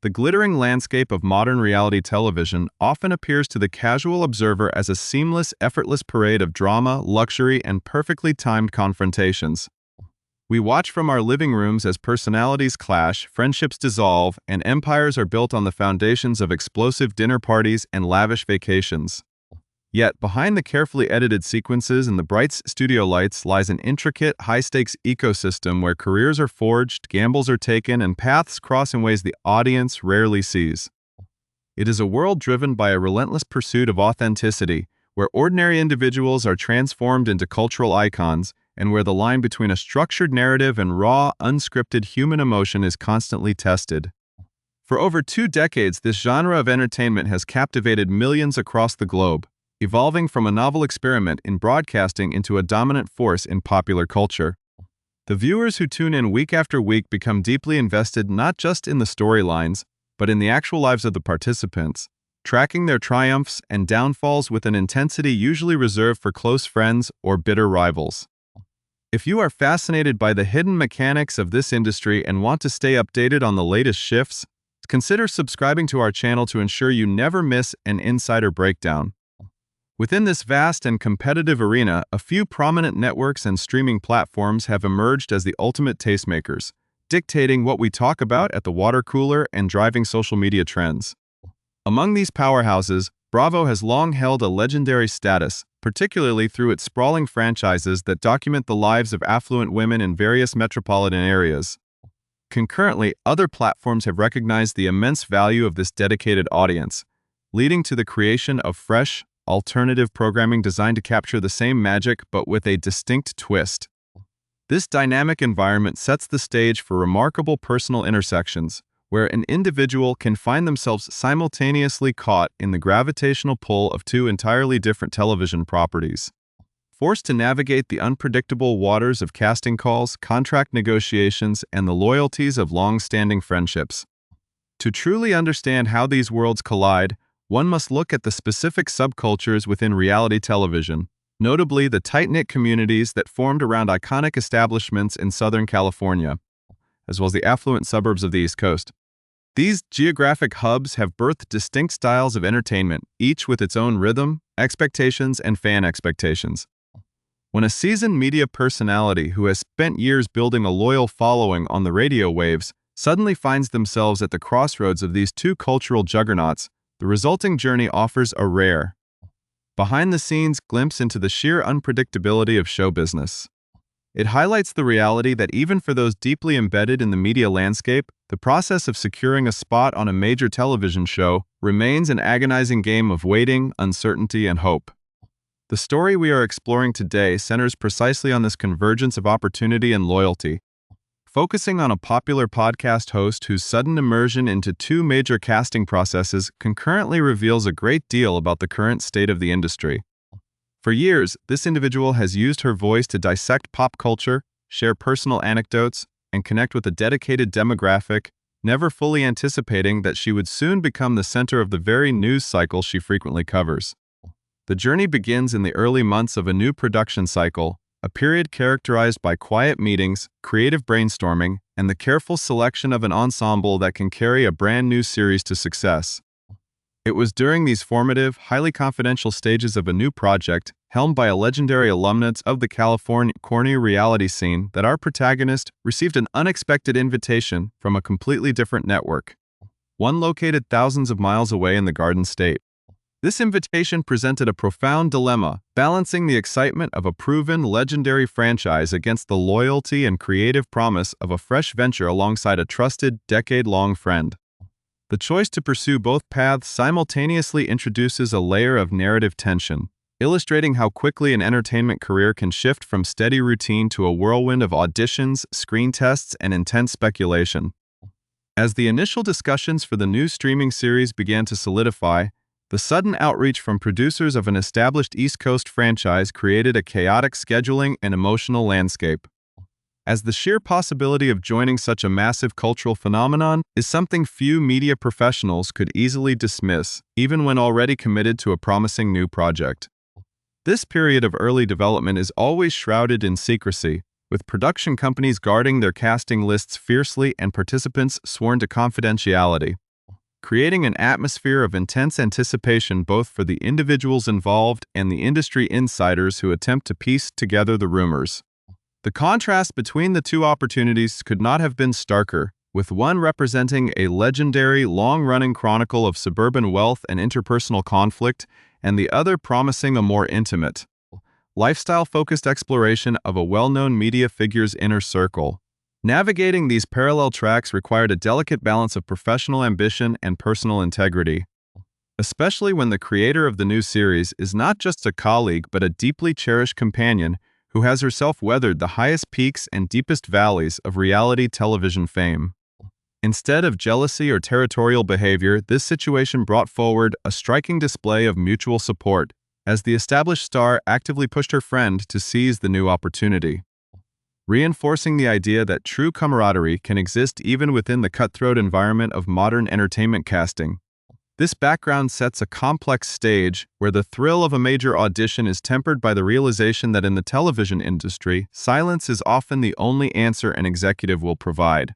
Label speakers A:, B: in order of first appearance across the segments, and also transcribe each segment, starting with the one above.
A: The glittering landscape of modern reality television often appears to the casual observer as a seamless, effortless parade of drama, luxury, and perfectly timed confrontations. We watch from our living rooms as personalities clash, friendships dissolve, and empires are built on the foundations of explosive dinner parties and lavish vacations. Yet, behind the carefully edited sequences and the bright studio lights lies an intricate, high-stakes ecosystem where careers are forged, gambles are taken, and paths cross in ways the audience rarely sees. It is a world driven by a relentless pursuit of authenticity, where ordinary individuals are transformed into cultural icons, and where the line between a structured narrative and raw, unscripted human emotion is constantly tested. For over 2 decades, this genre of entertainment has captivated millions across the globe, evolving from a novel experiment in broadcasting into a dominant force in popular culture. The viewers who tune in week after week become deeply invested not just in the storylines, but in the actual lives of the participants, tracking their triumphs and downfalls with an intensity usually reserved for close friends or bitter rivals. If you are fascinated by the hidden mechanics of this industry and want to stay updated on the latest shifts, consider subscribing to our channel to ensure you never miss an insider breakdown. Within this vast and competitive arena, a few prominent networks and streaming platforms have emerged as the ultimate tastemakers, dictating what we talk about at the water cooler and driving social media trends. Among these powerhouses, Bravo has long held a legendary status, particularly through its sprawling franchises that document the lives of affluent women in various metropolitan areas. Concurrently, other platforms have recognized the immense value of this dedicated audience, leading to the creation of fresh, alternative programming designed to capture the same magic but with a distinct twist. This dynamic environment sets the stage for remarkable personal intersections, where an individual can find themselves simultaneously caught in the gravitational pull of 2 entirely different television properties. Forced to navigate the unpredictable waters of casting calls, contract negotiations, and the loyalties of long-standing friendships. To truly understand how these worlds collide, one must look at the specific subcultures within reality television, notably the tight-knit communities that formed around iconic establishments in Southern California, as well as the affluent suburbs of the East Coast. These geographic hubs have birthed distinct styles of entertainment, each with its own rhythm, expectations, and fan expectations. When a seasoned media personality who has spent years building a loyal following on the radio waves suddenly finds themselves at the crossroads of these 2 cultural juggernauts, the resulting journey offers a rare, behind-the-scenes glimpse into the sheer unpredictability of show business. It highlights the reality that even for those deeply embedded in the media landscape, the process of securing a spot on a major television show remains an agonizing game of waiting, uncertainty, and hope. The story we are exploring today centers precisely on this convergence of opportunity and loyalty, focusing on a popular podcast host whose sudden immersion into 2 major casting processes concurrently reveals a great deal about the current state of the industry. For years, this individual has used her voice to dissect pop culture, share personal anecdotes, and connect with a dedicated demographic, never fully anticipating that she would soon become the center of the very news cycle she frequently covers. The journey begins in the early months of a new production cycle, a period characterized by quiet meetings, creative brainstorming, and the careful selection of an ensemble that can carry a brand new series to success. It was during these formative, highly confidential stages of a new project, helmed by a legendary alumnus of the California reality scene, that our protagonist received an unexpected invitation from a completely different network, one located thousands of miles away in the Garden State. This invitation presented a profound dilemma, balancing the excitement of a proven, legendary franchise against the loyalty and creative promise of a fresh venture alongside a trusted, decade-long friend. The choice to pursue both paths simultaneously introduces a layer of narrative tension, illustrating how quickly an entertainment career can shift from steady routine to a whirlwind of auditions, screen tests, and intense speculation. As the initial discussions for the new streaming series began to solidify, the sudden outreach from producers of an established East Coast franchise created a chaotic scheduling and emotional landscape. As the sheer possibility of joining such a massive cultural phenomenon is something few media professionals could easily dismiss, even when already committed to a promising new project. This period of early development is always shrouded in secrecy, with production companies guarding their casting lists fiercely and participants sworn to confidentiality. creating an atmosphere of intense anticipation both for the individuals involved and the industry insiders who attempt to piece together the rumors. The contrast between the two opportunities could not have been starker, with one representing a legendary, long-running chronicle of suburban wealth and interpersonal conflict, and the other promising a more intimate, lifestyle-focused exploration of a well-known media figure's inner circle. Navigating these parallel tracks required a delicate balance of professional ambition and personal integrity, especially when the creator of the new series is not just a colleague but a deeply cherished companion who has herself weathered the highest peaks and deepest valleys of reality television fame. Instead of jealousy or territorial behavior, this situation brought forward a striking display of mutual support, as the established star actively pushed her friend to seize the new opportunity, reinforcing the idea that true camaraderie can exist even within the cutthroat environment of modern entertainment casting. This background sets a complex stage where the thrill of a major audition is tempered by the realization that in the television industry, silence is often the only answer an executive will provide.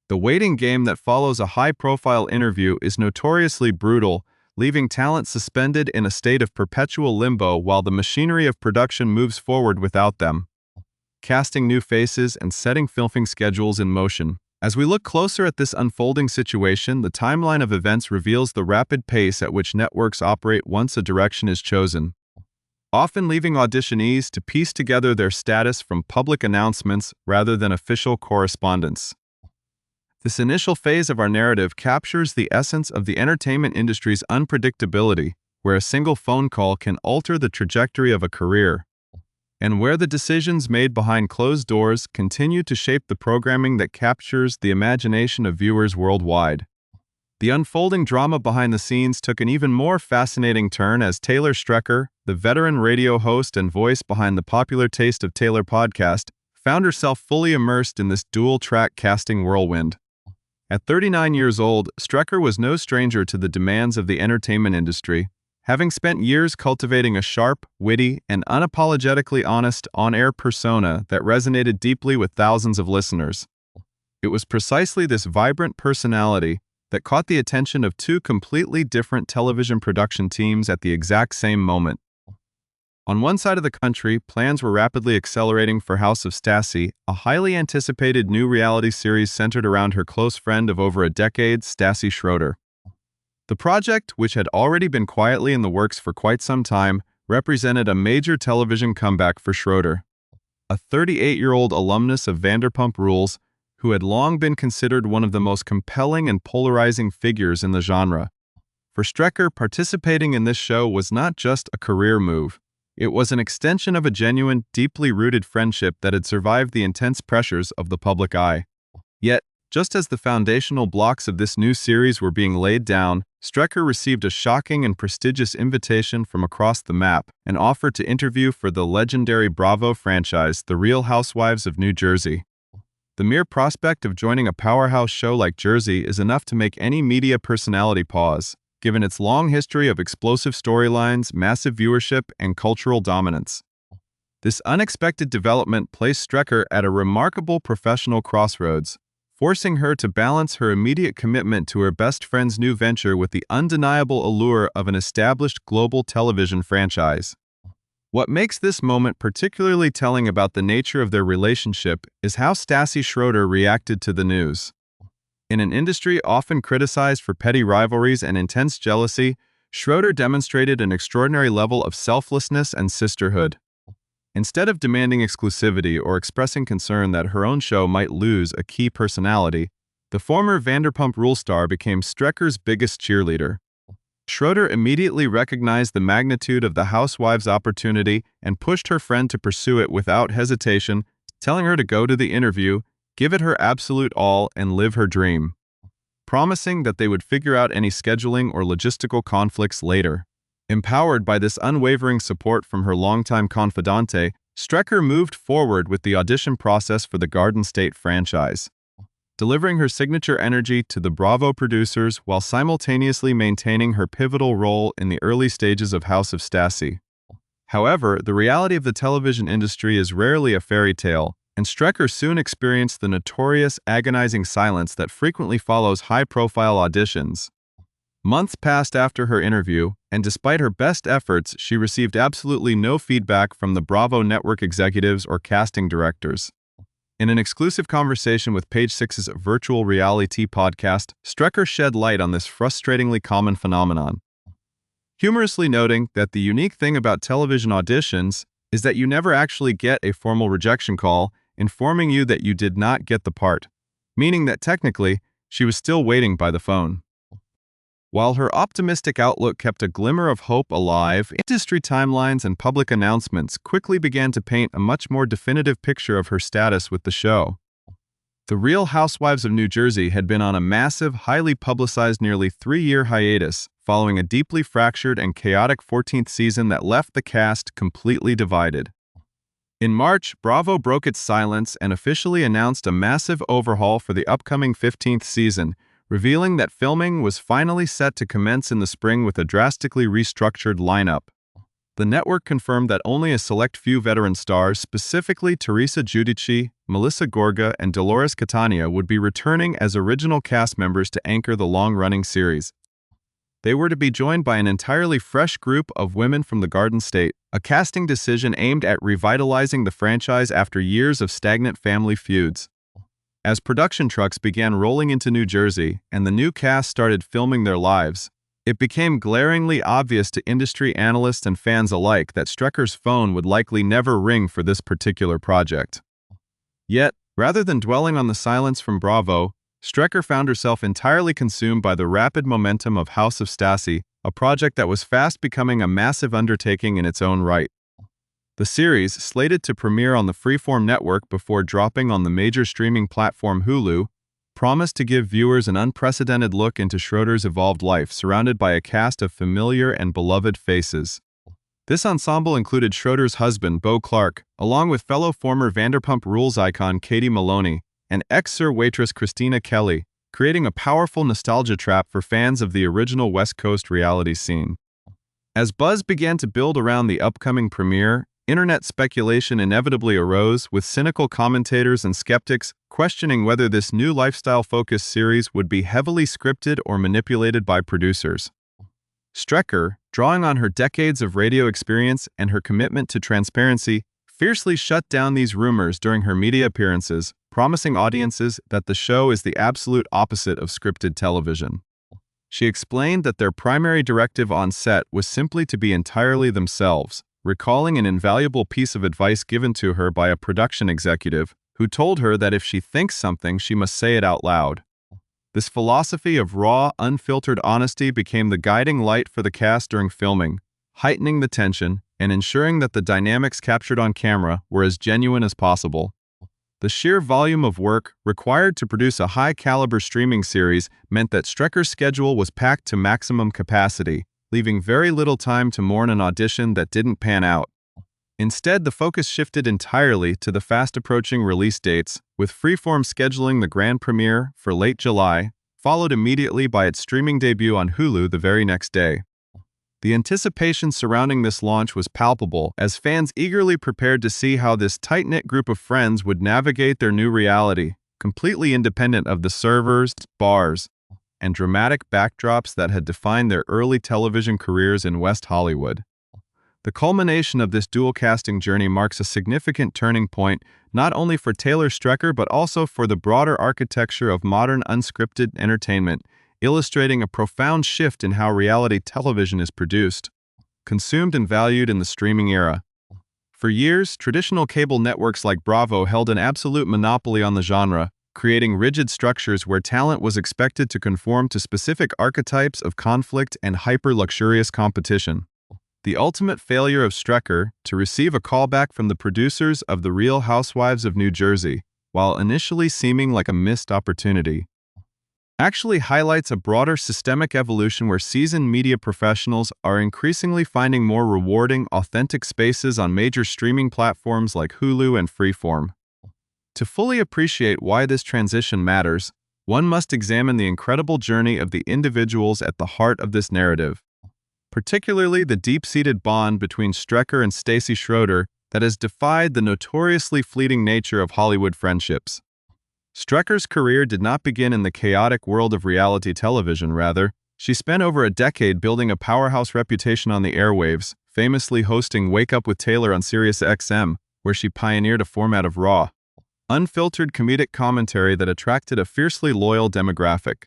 A: The waiting game that follows a high-profile interview is notoriously brutal, leaving talent suspended in a state of perpetual limbo while the machinery of production moves forward without them, casting new faces and setting filming schedules in motion. As we look closer at this unfolding situation, the timeline of events reveals the rapid pace at which networks operate once a direction is chosen, often leaving auditionees to piece together their status from public announcements rather than official correspondence. This initial phase of our narrative captures the essence of the entertainment industry's unpredictability, where a single phone call can alter the trajectory of a career, and where the decisions made behind closed doors continue to shape the programming that captures the imagination of viewers worldwide. The unfolding drama behind the scenes took an even more fascinating turn as Taylor Strecker, the veteran radio host and voice behind the popular Taste of Taylor podcast, found herself fully immersed in this dual-track casting whirlwind. At 39 years old, Strecker was no stranger to the demands of the entertainment industry, having spent years cultivating a sharp, witty, and unapologetically honest on-air persona that resonated deeply with thousands of listeners. It was precisely this vibrant personality that caught the attention of two completely different television production teams at the exact same moment. On one side of the country, plans were rapidly accelerating for House of Stassi, a highly anticipated new reality series centered around her close friend of over a decade, Stassi Schroeder. The project, which had already been quietly in the works for quite some time, represented a major television comeback for Schroeder, a 38-year-old alumnus of Vanderpump Rules who had long been considered one of the most compelling and polarizing figures in the genre. For Strecker, participating in this show was not just a career move. It was an extension of a genuine, deeply rooted friendship that had survived the intense pressures of the public eye. Yet, just as the foundational blocks of this new series were being laid down, Strecker received a shocking and prestigious invitation from across the map, an offer to interview for the legendary Bravo franchise, The Real Housewives of New Jersey. The mere prospect of joining a powerhouse show like Jersey is enough to make any media personality pause, given its long history of explosive storylines, massive viewership, and cultural dominance. This unexpected development placed Strecker at a remarkable professional crossroads, forcing her to balance her immediate commitment to her best friend's new venture with the undeniable allure of an established global television franchise. What makes this moment particularly telling about the nature of their relationship is how Stassi Schroeder reacted to the news. In an industry often criticized for petty rivalries and intense jealousy, Schroeder demonstrated an extraordinary level of selflessness and sisterhood. Instead of demanding exclusivity or expressing concern that her own show might lose a key personality, the former Vanderpump Rules star became Strecker's biggest cheerleader. Schroeder immediately recognized the magnitude of the Housewives' opportunity and pushed her friend to pursue it without hesitation, telling her to go to the interview, give it her absolute all, and live her dream, promising that they would figure out any scheduling or logistical conflicts later. Empowered by this unwavering support from her longtime confidante, Strecker moved forward with the audition process for the Garden State franchise, delivering her signature energy to the Bravo producers while simultaneously maintaining her pivotal role in the early stages of House of Stassi. However, the reality of the television industry is rarely a fairy tale, and Strecker soon experienced the notorious, agonizing silence that frequently follows high-profile auditions. Months passed after her interview, and despite her best efforts, she received absolutely no feedback from the Bravo network executives or casting directors. In an exclusive conversation with Page Six's virtual reality podcast, Strecker shed light on this frustratingly common phenomenon, humorously noting that the unique thing about television auditions is that you never actually get a formal rejection call informing you that you did not get the part, meaning that technically, she was still waiting by the phone. While her optimistic outlook kept a glimmer of hope alive, industry timelines and public announcements quickly began to paint a much more definitive picture of her status with the show. The Real Housewives of New Jersey had been on a massive, highly publicized nearly 3-year hiatus, following a deeply fractured and chaotic 14th season that left the cast completely divided. In March, Bravo broke its silence and officially announced a massive overhaul for the upcoming 15th season, revealing that filming was finally set to commence in the spring with a drastically restructured lineup. The network confirmed that only a select few veteran stars, specifically Teresa Giudice, Melissa Gorga, and Dolores Catania, would be returning as original cast members to anchor the long-running series. They were to be joined by an entirely fresh group of women from the Garden State, a casting decision aimed at revitalizing the franchise after years of stagnant family feuds. As production trucks began rolling into New Jersey and the new cast started filming their lives, it became glaringly obvious to industry analysts and fans alike that Strecker's phone would likely never ring for this particular project. Yet, rather than dwelling on the silence from Bravo, Strecker found herself entirely consumed by the rapid momentum of House of Stassi, a project that was fast becoming a massive undertaking in its own right. The series, slated to premiere on the Freeform network before dropping on the major streaming platform Hulu, promised to give viewers an unprecedented look into Schroeder's evolved life surrounded by a cast of familiar and beloved faces. This ensemble included Schroeder's husband, Beau Clark, along with fellow former Vanderpump Rules icon Katie Maloney, and ex-Sir waitress Christina Kelly, creating a powerful nostalgia trap for fans of the original West Coast reality scene. As buzz began to build around the upcoming premiere, internet speculation inevitably arose, with cynical commentators and skeptics questioning whether this new lifestyle-focused series would be heavily scripted or manipulated by producers. Strecker, drawing on her decades of radio experience and her commitment to transparency, fiercely shut down these rumors during her media appearances, promising audiences that the show is the absolute opposite of scripted television. She explained that their primary directive on set was simply to be entirely themselves, recalling an invaluable piece of advice given to her by a production executive who told her that if she thinks something, she must say it out loud. This philosophy of raw, unfiltered honesty became the guiding light for the cast during filming, heightening the tension and ensuring that the dynamics captured on camera were as genuine as possible. The sheer volume of work required to produce a high-caliber streaming series meant that Strecker's schedule was packed to maximum capacity, leaving very little time to mourn an audition that didn't pan out. Instead, the focus shifted entirely to the fast-approaching release dates, with Freeform scheduling the grand premiere for late July, followed immediately by its streaming debut on Hulu the very next day. The anticipation surrounding this launch was palpable, as fans eagerly prepared to see how this tight-knit group of friends would navigate their new reality, completely independent of the servers, bars, and dramatic backdrops that had defined their early television careers in West Hollywood. The culmination of this dual-casting journey marks a significant turning point not only for Taylor Strecker but also for the broader architecture of modern unscripted entertainment, illustrating a profound shift in how reality television is produced, consumed and valued in the streaming era. For years, traditional cable networks like Bravo held an absolute monopoly on the genre, creating rigid structures where talent was expected to conform to specific archetypes of conflict and hyper-luxurious competition. The ultimate failure of Strecker to receive a callback from the producers of The Real Housewives of New Jersey, while initially seeming like a missed opportunity, actually highlights a broader systemic evolution where seasoned media professionals are increasingly finding more rewarding, authentic spaces on major streaming platforms like Hulu and Freeform. To fully appreciate why this transition matters, one must examine the incredible journey of the individuals at the heart of this narrative, particularly the deep-seated bond between Strecker and Stassi Schroeder that has defied the notoriously fleeting nature of Hollywood friendships. Strecker's career did not begin in the chaotic world of reality television. Rather, She spent over a decade building a powerhouse reputation on the airwaves, famously hosting Wake Up with Taylor on Sirius XM, where she pioneered a format of raw, unfiltered comedic commentary that attracted a fiercely loyal demographic.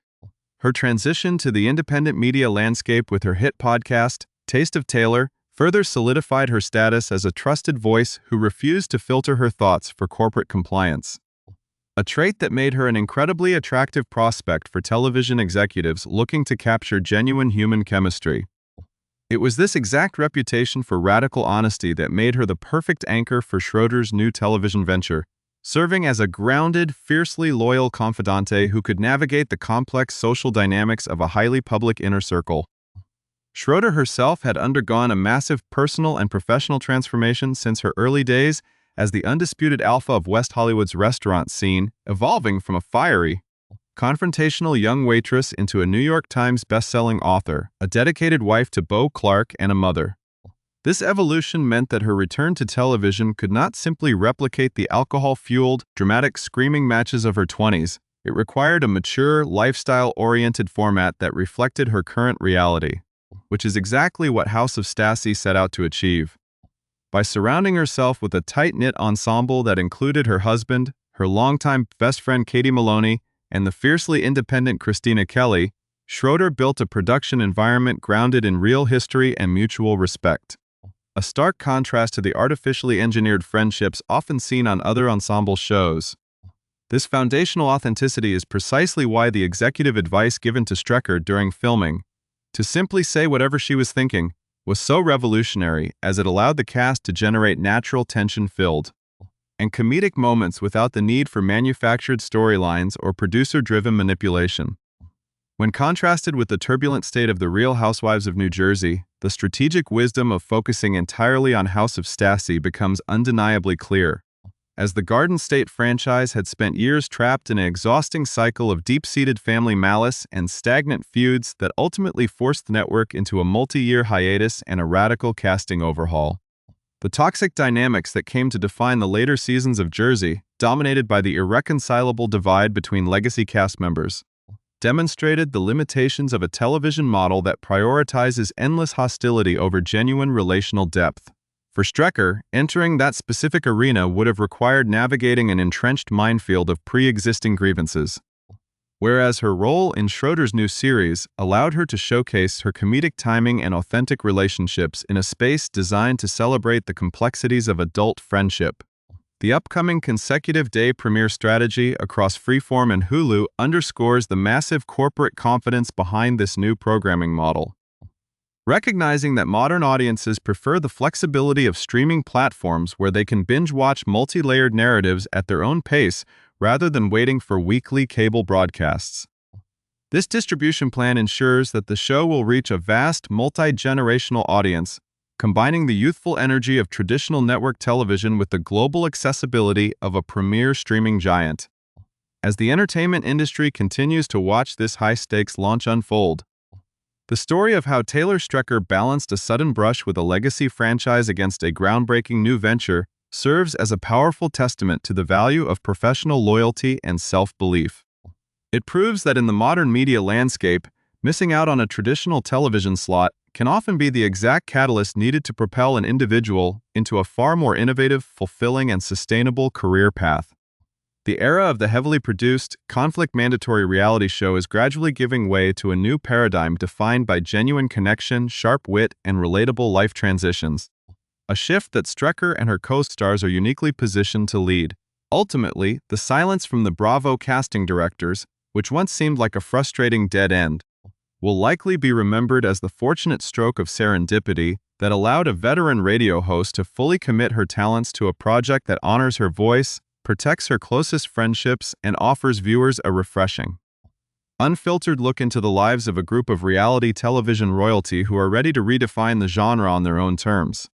A: Her transition to the independent media landscape with her hit podcast, Taste of Taylor, further solidified her status as a trusted voice who refused to filter her thoughts for corporate compliance. A trait that made her an incredibly attractive prospect for television executives looking to capture genuine human chemistry. It was this exact reputation for radical honesty that made her the perfect anchor for Schroeder's new television venture, serving as a grounded, fiercely loyal confidante who could navigate the complex social dynamics of a highly public inner circle. Schroeder herself had undergone a massive personal and professional transformation since her early days as the undisputed alpha of West Hollywood's restaurant scene, evolving from a fiery, confrontational young waitress into a New York Times best-selling author, a dedicated wife to Beau Clark, and a mother. This evolution meant that her return to television could not simply replicate the alcohol-fueled, dramatic screaming matches of her 20s. It required a mature, lifestyle-oriented format that reflected her current reality, which is exactly what House of Stassi set out to achieve. By surrounding herself with a tight-knit ensemble that included her husband, her longtime best friend Katie Maloney, and the fiercely independent Christina Kelly, Schroeder built a production environment grounded in real history and mutual respect. A stark contrast to the artificially engineered friendships often seen on other ensemble shows. This foundational authenticity is precisely why the executive advice given to Strecker during filming, to simply say whatever she was thinking, was so revolutionary as it allowed the cast to generate natural tension-filled and comedic moments without the need for manufactured storylines or producer-driven manipulation. When contrasted with the turbulent state of the Real Housewives of New Jersey, the strategic wisdom of focusing entirely on House of Stassi becomes undeniably clear. As the Garden State franchise had spent years trapped in an exhausting cycle of deep-seated family malice and stagnant feuds that ultimately forced the network into a multi-year hiatus and a radical casting overhaul. The toxic dynamics that came to define the later seasons of Jersey, dominated by the irreconcilable divide between legacy cast members, demonstrated the limitations of a television model that prioritizes endless hostility over genuine relational depth. For Strecker, entering that specific arena would have required navigating an entrenched minefield of pre-existing grievances, whereas her role in Schroeder's new series allowed her to showcase her comedic timing and authentic relationships in a space designed to celebrate the complexities of adult friendship. The upcoming consecutive day premiere strategy across Freeform and Hulu underscores the massive corporate confidence behind this new programming model. Recognizing that modern audiences prefer the flexibility of streaming platforms where they can binge-watch multi-layered narratives at their own pace rather than waiting for weekly cable broadcasts. This distribution plan ensures that the show will reach a vast, multi-generational audience, combining the youthful energy of traditional network television with the global accessibility of a premier streaming giant. As the entertainment industry continues to watch this high-stakes launch unfold, the story of how Taylor Strecker balanced a sudden brush with a legacy franchise against a groundbreaking new venture serves as a powerful testament to the value of professional loyalty and self-belief. It proves that in the modern media landscape, missing out on a traditional television slot can often be the exact catalyst needed to propel an individual into a far more innovative, fulfilling, and sustainable career path. The era of the heavily produced, conflict-mandatory reality show is gradually giving way to a new paradigm defined by genuine connection, sharp wit, and relatable life transitions. A shift that Strecker and her co-stars are uniquely positioned to lead. Ultimately, the silence from the Bravo casting directors, which once seemed like a frustrating dead end, will likely be remembered as the fortunate stroke of serendipity that allowed a veteran radio host to fully commit her talents to a project that honors her voice, protects her closest friendships, and offers viewers a refreshing, unfiltered look into the lives of a group of reality television royalty who are ready to redefine the genre on their own terms.